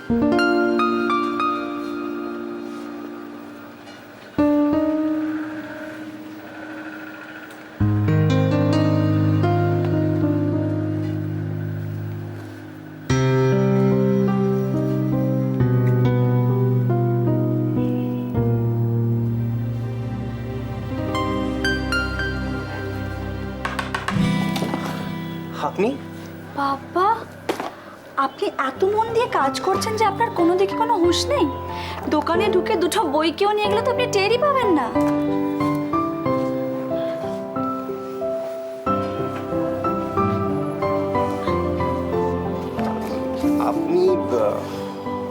আপনি বাবা, আপনি এত মন দিয়ে কাজ করছেন যে আপনার কোনো দিকে কোনো হুঁশ নেই। দোকানে ঢুকে দুটো বই কেউ নিয়ে গেলে তো আপনি টেরই পাবেন না। আপনি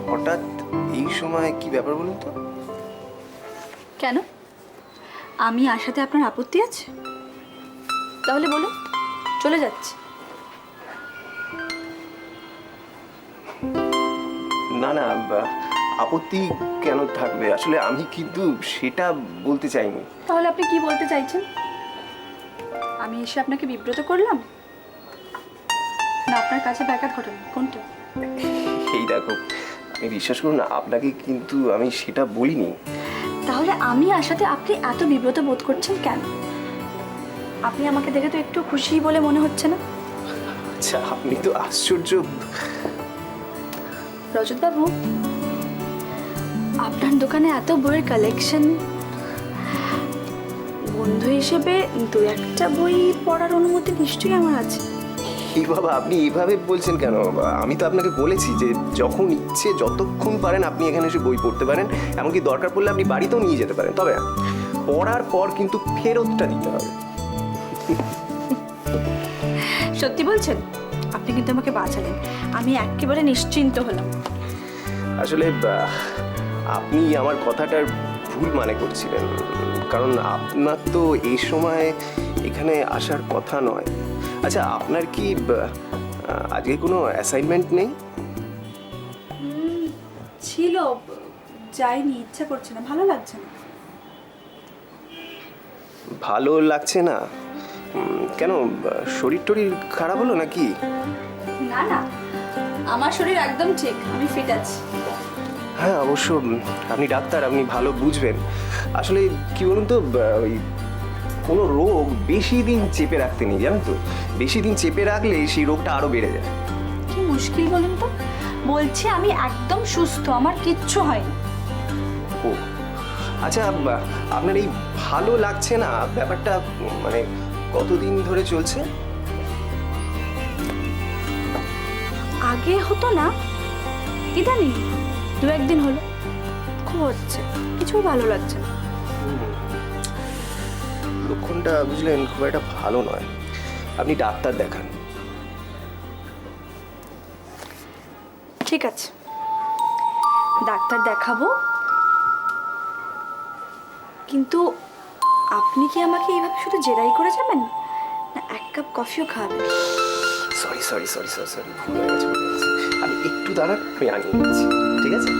হঠাৎ এই সময় কি ব্যাপার বলুন তো? কেন, আমি আসাতে আপনার আপত্তি আছে? তাহলে বলুন, চলে যাচ্ছি। না না, আপত্তি কেন থাকবে? আসলে আমি কিন্তু সেটা বলতে চাইনি। তাহলে আপনি কি বলতে চাইছেন? আমি এসে আপনাকে বিব্রত করলাম, না আপনার কাছে ব্যাঘাত ঘটালাম, কোনটা? এই দেখো, আমি বিশ্বাস করুন না, আপনাকে কিন্তু আমি সেটা বলিনি। তাহলে আমি আসাতে আপনি এত বিব্রত বোধ করছেন কেন? আপনি আমাকে দেখে তো একটু খুশি বলে মনে হচ্ছে না। আচ্ছা, আপনি তো আশ্চর্য। রজত বাবু, আপনার দোকানে এত বইয়ের কালেকশন, বন্ধু হিসেবে দু একটা বই পড়ার অনুমতি নিশ্চয়ই আমার আছে। এই বাবা, আপনি এইভাবে বলছেন কেন? আমি তো আপনাকে বলেছি যে যখন ইচ্ছে যতক্ষণ পারেন আপনি এখানে এসে বই পড়তে পারেন, এমনকি দরকার পড়লে আপনি বাড়িতেও নিয়ে যেতে পারেন। তবে পড়ার পর কিন্তু ফেরতটা দিতে হবে। সত্যি বলছেন? আপনি কিন্তু আমাকে বাঁচালেন, আমি একেবারে নিশ্চিন্ত হলাম। আসলে আপনি আমার কথাটার ভুল মানে করছিলেন, কারণ আপনার তো এই সময় এখানে আসার কথা নয়। আচ্ছা, আপনার কি আজকে কোনো অ্যাসাইনমেন্ট নেই? ছিল, যাইনি, ইচ্ছা করছে না, ভালো লাগছে না। ভালো লাগছে না? কেন, শরীর টরীর খারাপ হলো নাকি? না না, আমার শরীর একদম ঠিক, আমি ফিট আছি। হ্যাঁ, অবশ্য আপনি ডাক্তার, আপনি ভালো বুঝবেন। আসলে কি বলুন তো, ওই কোনো রোগ বেশি দিন চেপে রাখতে নেই, জানেন তো? বেশি দিন চেপে রাখলে সেই রোগটা আরো বেড়ে যায়। কি মুশকিল বলুন তো, বলছি আমি একদম সুস্থ, আমার কিচ্ছু হয়নি। ও আচ্ছা, আপনার এই ভালো লাগছে না ব্যাপারটা মানে কতদিন ধরে চলছে? আগে হতো না, ইদানিং দু একদিন হলো খুব হচ্ছে, কিছুই ভালো লাগছে না। লক্ষণটা বুঝলেন খুব একটা ভালো নয়, আপনি ডাক্তার দেখান। ঠিক আছে, ডাক্তার দেখাবো, কিন্তু আপনি কি আমাকে এইভাবে শুধু জেরাই করে যাবেন, না এক কাপ কফিও খাওয়াবেন? Sorry sorry sorry sorry sorry, ভুল হয়ে গেছে, আমি একটু দাঁড়ান, আমি আনিয়ে দিচ্ছি, ঠিক আছে?